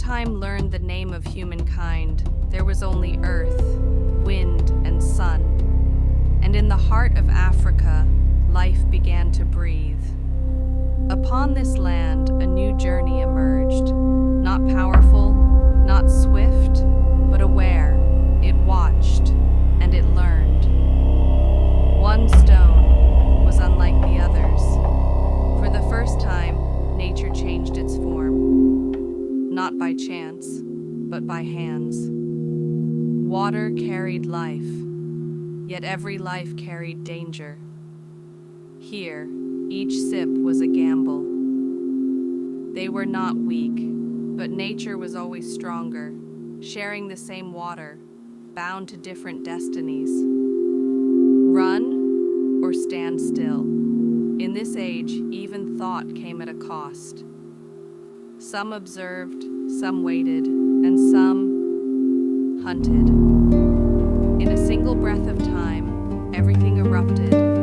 time learned the name of humankind, there was only earth, wind, and sun. And in the heart of Africa, life began to breathe. Upon this land, a new journey emerged. Not powerful, not swift, but aware. It watched, and it learned. One stone was unlike the others. For the first time, nature changed its form. Not by chance, but by hands. Water carried life, yet every life carried danger. Here, each sip was a gamble. They were not weak, but nature was always stronger, sharing the same water, bound to different destinies. Run or stand still. In this age, even thought came at a cost. Some observed, some waited, and some hunted. In a single breath of time, everything erupted.